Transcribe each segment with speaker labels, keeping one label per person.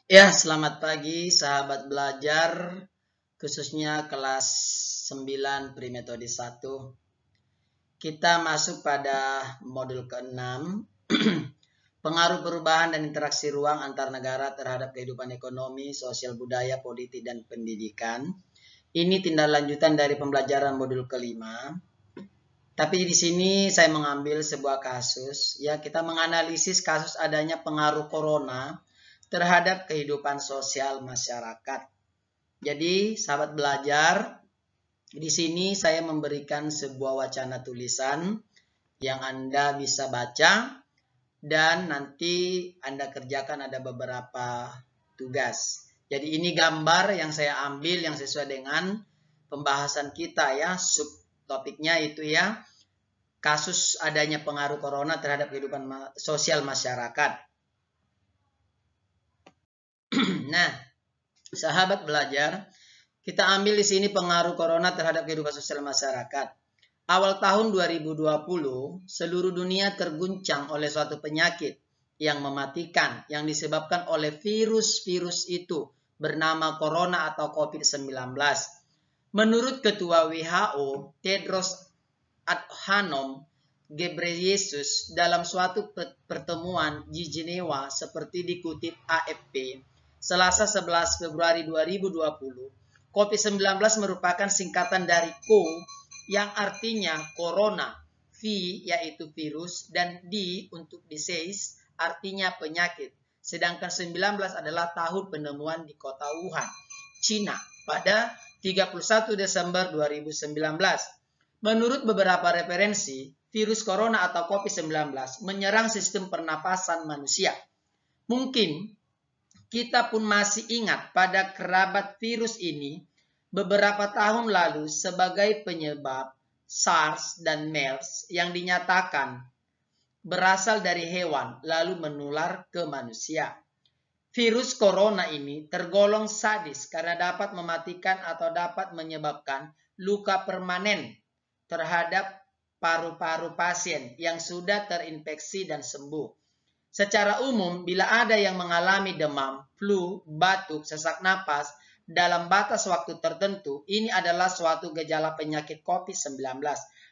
Speaker 1: Ya, selamat pagi sahabat belajar, khususnya kelas 9 Primetode 1. Kita masuk pada modul ke-6, pengaruh perubahan dan interaksi ruang antar negara terhadap kehidupan ekonomi, sosial budaya, politik, dan pendidikan. Ini tindak lanjutan dari pembelajaran modul ke-5. Tapi di sini saya mengambil sebuah kasus, ya kita menganalisis kasus adanya pengaruh corona terhadap kehidupan sosial masyarakat. Jadi, sahabat belajar, di sini saya memberikan sebuah wacana tulisan yang Anda bisa baca dan nanti Anda kerjakan ada beberapa tugas. Jadi ini gambar yang saya ambil yang sesuai dengan pembahasan kita ya, subtopiknya itu ya, kasus adanya pengaruh corona terhadap kehidupan sosial masyarakat. Nah, sahabat belajar, kita ambil di sini pengaruh corona terhadap kehidupan sosial masyarakat. Awal tahun 2020, seluruh dunia terguncang oleh suatu penyakit yang mematikan yang disebabkan oleh virus-virus itu bernama corona atau COVID-19. Menurut Ketua WHO, Tedros Adhanom Ghebreyesus dalam suatu pertemuan di Jenewa seperti dikutip AFP, Selasa 11 Februari 2020, COVID-19 merupakan singkatan dari CO yang artinya corona, V yaitu virus, dan D untuk disease artinya penyakit. Sedangkan 19 adalah tahun penemuan di kota Wuhan, Cina pada 31 Desember 2019. Menurut beberapa referensi, virus corona atau COVID-19 menyerang sistem pernapasan manusia. Mungkin kita pun masih ingat pada kerabat virus ini beberapa tahun lalu sebagai penyebab SARS dan MERS yang dinyatakan berasal dari hewan lalu menular ke manusia. Virus corona ini tergolong sadis karena dapat mematikan atau dapat menyebabkan luka permanen terhadap paru-paru pasien yang sudah terinfeksi dan sembuh. Secara umum, bila ada yang mengalami demam, flu, batuk, sesak napas dalam batas waktu tertentu, ini adalah suatu gejala penyakit COVID-19.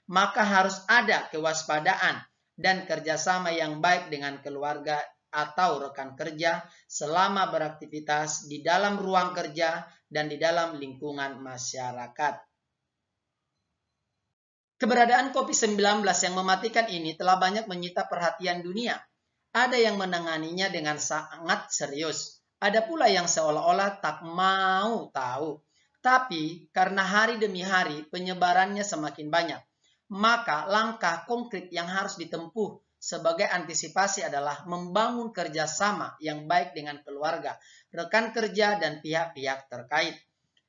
Speaker 1: Maka harus ada kewaspadaan dan kerjasama yang baik dengan keluarga atau rekan kerja selama beraktivitas di dalam ruang kerja dan di dalam lingkungan masyarakat. Keberadaan COVID-19 yang mematikan ini telah banyak menyita perhatian dunia. Ada yang menanganinya dengan sangat serius. Ada pula yang seolah-olah tak mau tahu. Tapi karena hari demi hari penyebarannya semakin banyak, maka langkah konkret yang harus ditempuh sebagai antisipasi adalah membangun kerjasama yang baik dengan keluarga, rekan kerja, dan pihak-pihak terkait.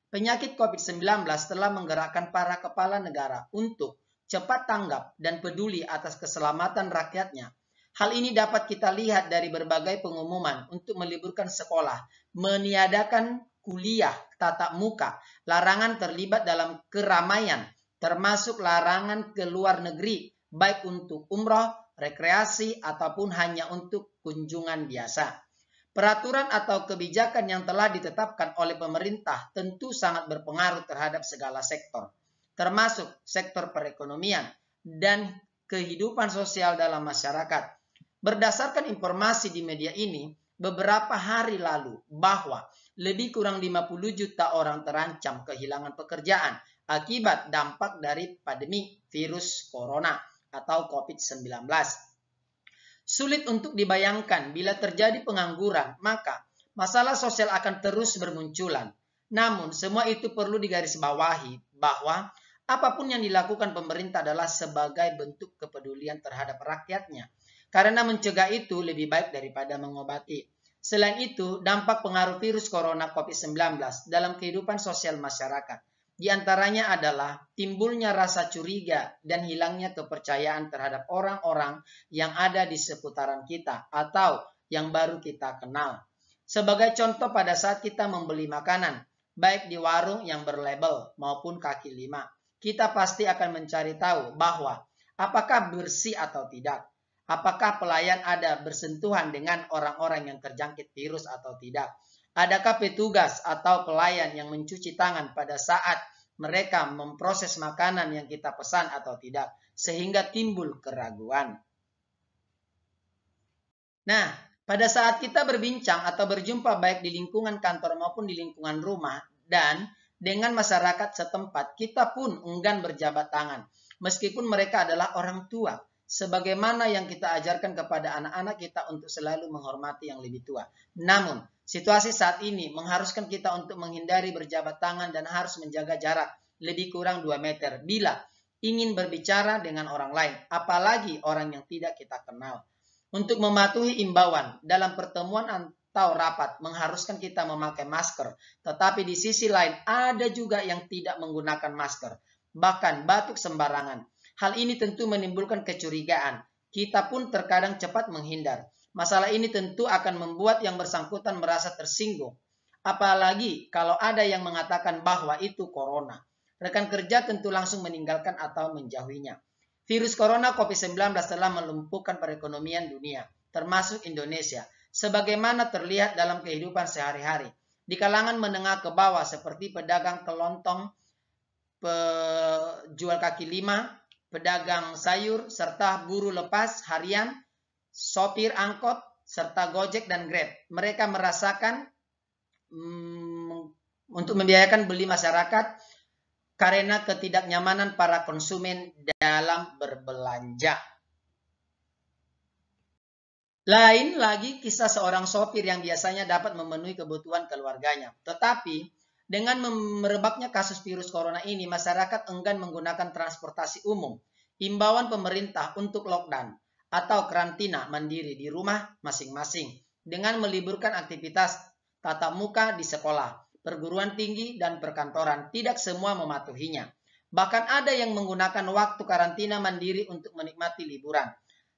Speaker 1: Penyakit COVID-19 telah menggerakkan para kepala negara untuk cepat tanggap dan peduli atas keselamatan rakyatnya. Hal ini dapat kita lihat dari berbagai pengumuman untuk meliburkan sekolah, meniadakan kuliah tatap muka, larangan terlibat dalam keramaian, termasuk larangan ke luar negeri, baik untuk umroh, rekreasi, ataupun hanya untuk kunjungan biasa. Peraturan atau kebijakan yang telah ditetapkan oleh pemerintah tentu sangat berpengaruh terhadap segala sektor, termasuk sektor perekonomian dan kehidupan sosial dalam masyarakat. Berdasarkan informasi di media ini, beberapa hari lalu bahwa lebih kurang 50 juta orang terancam kehilangan pekerjaan akibat dampak dari pandemi virus corona atau COVID-19. Sulit untuk dibayangkan bila terjadi pengangguran, maka masalah sosial akan terus bermunculan. Namun, semua itu perlu digarisbawahi bahwa apapun yang dilakukan pemerintah adalah sebagai bentuk kepedulian terhadap rakyatnya. Karena mencegah itu lebih baik daripada mengobati. Selain itu, dampak pengaruh virus corona COVID-19 dalam kehidupan sosial masyarakat di antaranya adalah timbulnya rasa curiga dan hilangnya kepercayaan terhadap orang-orang yang ada di seputaran kita atau yang baru kita kenal. Sebagai contoh pada saat kita membeli makanan, baik di warung yang berlabel maupun kaki lima, kita pasti akan mencari tahu bahwa apakah bersih atau tidak. Apakah pelayan ada bersentuhan dengan orang-orang yang terjangkit virus atau tidak? Adakah petugas atau pelayan yang mencuci tangan pada saat mereka memproses makanan yang kita pesan atau tidak, sehingga timbul keraguan. Nah, pada saat kita berbincang atau berjumpa baik di lingkungan kantor maupun di lingkungan rumah dan dengan masyarakat setempat, kita pun enggan berjabat tangan, meskipun mereka adalah orang tua. Sebagaimana yang kita ajarkan kepada anak-anak kita untuk selalu menghormati yang lebih tua. Namun, situasi saat ini mengharuskan kita untuk menghindari berjabat tangan dan harus menjaga jarak lebih kurang 2 meter bila ingin berbicara dengan orang lain, apalagi orang yang tidak kita kenal. Untuk mematuhi imbauan dalam pertemuan atau rapat mengharuskan kita memakai masker, tetapi di sisi lain ada juga yang tidak menggunakan masker, bahkan batuk sembarangan. Hal ini tentu menimbulkan kecurigaan. Kita pun terkadang cepat menghindar. Masalah ini tentu akan membuat yang bersangkutan merasa tersinggung. Apalagi kalau ada yang mengatakan bahwa itu corona. Rekan kerja tentu langsung meninggalkan atau menjauhinya. Virus corona COVID-19 telah melumpuhkan perekonomian dunia, termasuk Indonesia, sebagaimana terlihat dalam kehidupan sehari-hari. Di kalangan menengah ke bawah seperti pedagang kelontong, penjual kaki lima, pedagang sayur, serta buruh lepas harian, sopir angkot, serta Gojek dan Grab. Mereka merasakan untuk membiayakan beli masyarakat karena ketidaknyamanan para konsumen dalam berbelanja. Lain lagi kisah seorang sopir yang biasanya dapat memenuhi kebutuhan keluarganya. Tetapi dengan merebaknya kasus virus corona ini, masyarakat enggan menggunakan transportasi umum. Imbauan pemerintah untuk lockdown atau karantina mandiri di rumah masing-masing dengan meliburkan aktivitas tatap muka di sekolah, perguruan tinggi, dan perkantoran. Tidak semua mematuhinya. Bahkan ada yang menggunakan waktu karantina mandiri untuk menikmati liburan.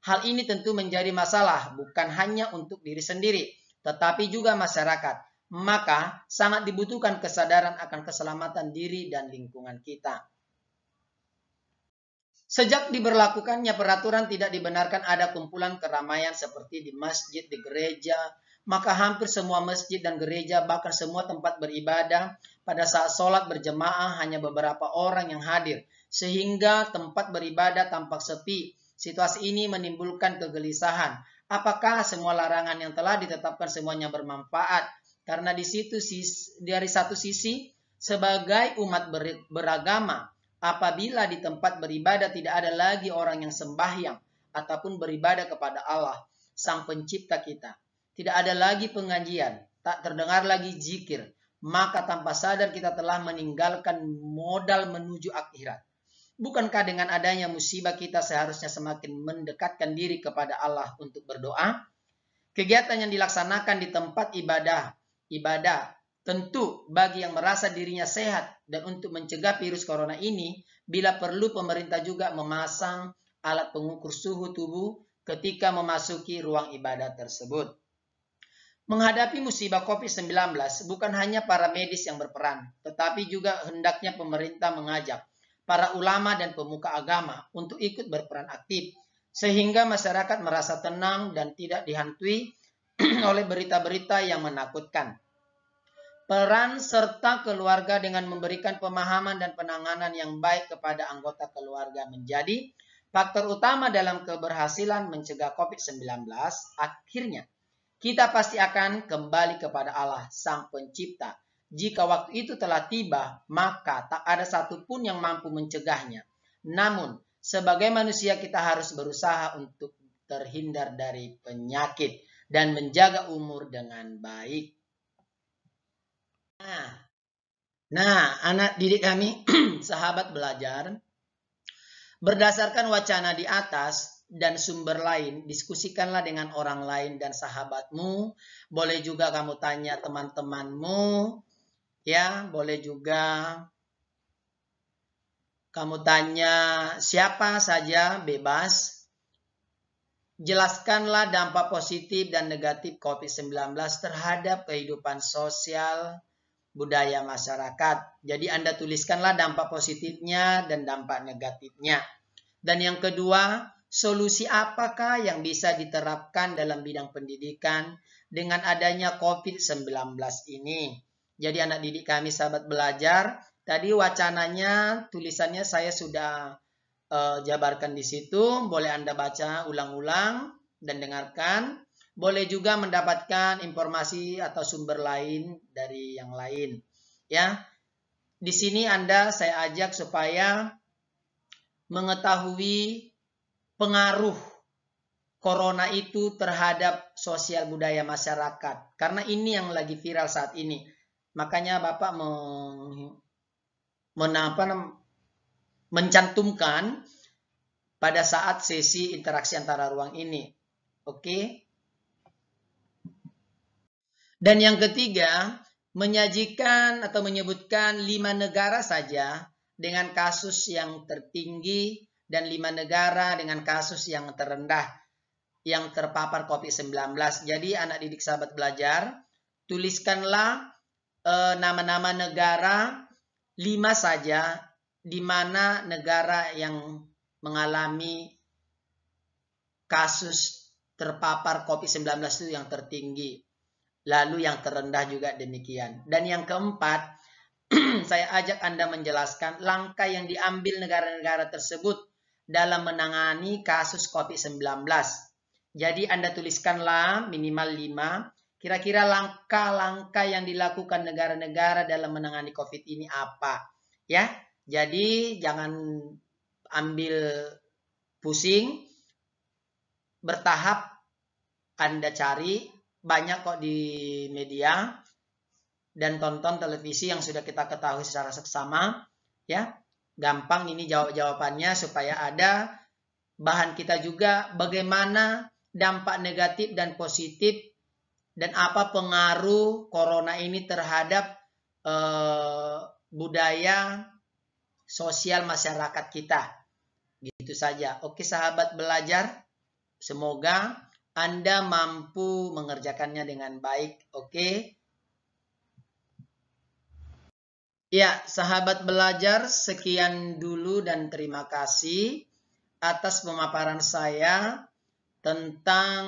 Speaker 1: Hal ini tentu menjadi masalah bukan hanya untuk diri sendiri, tetapi juga masyarakat. Maka sangat dibutuhkan kesadaran akan keselamatan diri dan lingkungan kita. Sejak diberlakukannya peraturan tidak dibenarkan ada kumpulan keramaian seperti di masjid, di gereja, maka hampir semua masjid dan gereja, bahkan semua tempat beribadah, pada saat sholat berjemaah hanya beberapa orang yang hadir, sehingga tempat beribadah tampak sepi. Situasi ini menimbulkan kegelisahan. Apakah semua larangan yang telah ditetapkan semuanya bermanfaat? Karena dari satu sisi, sebagai umat beragama, apabila di tempat beribadah tidak ada lagi orang yang sembahyang ataupun beribadah kepada Allah, Sang Pencipta kita, tidak ada lagi pengajian, tak terdengar lagi zikir, maka tanpa sadar kita telah meninggalkan modal menuju akhirat. Bukankah dengan adanya musibah kita seharusnya semakin mendekatkan diri kepada Allah untuk berdoa? Kegiatan yang dilaksanakan di tempat ibadah tentu bagi yang merasa dirinya sehat dan untuk mencegah virus corona ini, bila perlu pemerintah juga memasang alat pengukur suhu tubuh ketika memasuki ruang ibadah tersebut. Menghadapi musibah COVID-19 bukan hanya para medis yang berperan, tetapi juga hendaknya pemerintah mengajak para ulama dan pemuka agama untuk ikut berperan aktif, sehingga masyarakat merasa tenang dan tidak dihantui oleh berita-berita yang menakutkan. Peran serta keluarga dengan memberikan pemahaman dan penanganan yang baik kepada anggota keluarga menjadi faktor utama dalam keberhasilan mencegah COVID-19. Akhirnya, kita pasti akan kembali kepada Allah, Sang Pencipta. Jika waktu itu telah tiba, maka tak ada satupun yang mampu mencegahnya. Namun, sebagai manusia kita harus berusaha untuk terhindar dari penyakit dan menjaga umur dengan baik. Nah, anak didik kami, sahabat belajar, berdasarkan wacana di atas dan sumber lain, diskusikanlah dengan orang lain dan sahabatmu. Boleh juga kamu tanya teman-temanmu, ya, boleh juga kamu tanya siapa saja, bebas. Jelaskanlah dampak positif dan negatif COVID-19 terhadap kehidupan sosial, budaya masyarakat. Jadi Anda tuliskanlah dampak positifnya dan dampak negatifnya. Dan yang kedua, solusi apakah yang bisa diterapkan dalam bidang pendidikan dengan adanya COVID-19 ini. Jadi anak didik kami sahabat belajar, tadi wacananya, tulisannya saya sudah jabarkan di situ, boleh Anda baca ulang-ulang dan dengarkan. Boleh juga mendapatkan informasi atau sumber lain dari yang lain. Ya, di sini saya ajak supaya mengetahui pengaruh corona itu terhadap sosial budaya masyarakat. Karena ini yang lagi viral saat ini. Makanya Bapak mencantumkan pada saat sesi interaksi antara ruang ini. Oke. Dan yang ketiga, menyajikan atau menyebutkan 5 negara saja dengan kasus yang tertinggi dan 5 negara dengan kasus yang terendah yang terpapar COVID-19. Jadi anak didik sahabat belajar, tuliskanlah nama-nama negara 5 saja di mana negara yang mengalami kasus terpapar COVID-19 itu yang tertinggi. Lalu yang terendah juga demikian. Dan yang keempat, saya ajak Anda menjelaskan langkah yang diambil negara-negara tersebut dalam menangani kasus COVID-19. Jadi Anda tuliskanlah minimal 5. Kira-kira langkah-langkah yang dilakukan negara-negara dalam menangani COVID ini apa? Ya, jadi jangan ambil pusing, bertahap Anda cari, banyak kok di media dan tonton televisi yang sudah kita ketahui secara seksama, ya. Gampang ini jawabannya supaya ada bahan kita juga bagaimana dampak negatif dan positif dan apa pengaruh corona ini terhadap budaya sosial masyarakat kita. Gitu saja. Oke sahabat belajar, semoga Anda mampu mengerjakannya dengan baik. Oke. Ya, sahabat belajar, sekian dulu dan terima kasih atas pemaparan saya tentang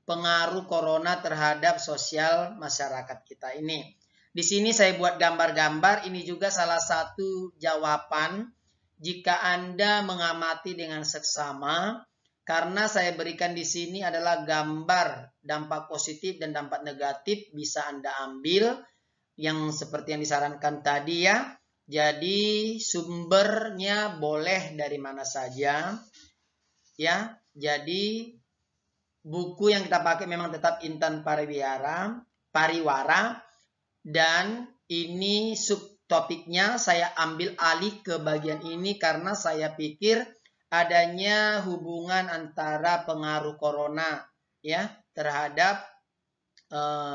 Speaker 1: pengaruh corona terhadap sosial masyarakat kita ini. Di sini saya buat gambar-gambar, ini juga salah satu jawaban jika Anda mengamati dengan seksama, karena saya berikan di sini adalah gambar dampak positif dan dampak negatif bisa Anda ambil yang seperti yang disarankan tadi ya. Jadi sumbernya boleh dari mana saja ya. Jadi buku yang kita pakai memang tetap Intan Pariwara dan ini subtopiknya saya ambil alih ke bagian ini karena saya pikir adanya hubungan antara pengaruh corona ya terhadap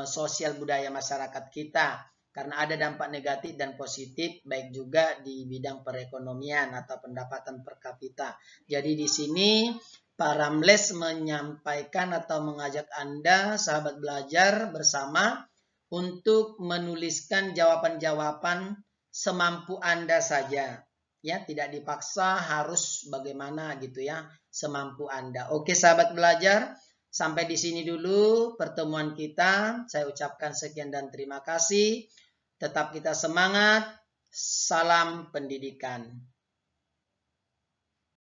Speaker 1: sosial budaya masyarakat kita. Karena ada dampak negatif dan positif, baik juga di bidang perekonomian atau pendapatan per kapita. Jadi di sini Pak Ramles menyampaikan atau mengajak Anda, sahabat belajar, bersama untuk menuliskan jawaban-jawaban semampu Anda saja. Ya, tidak dipaksa harus bagaimana gitu ya, semampu Anda. Oke, sahabat belajar, sampai di sini dulu pertemuan kita. Saya ucapkan sekian dan terima kasih. Tetap kita semangat. Salam pendidikan.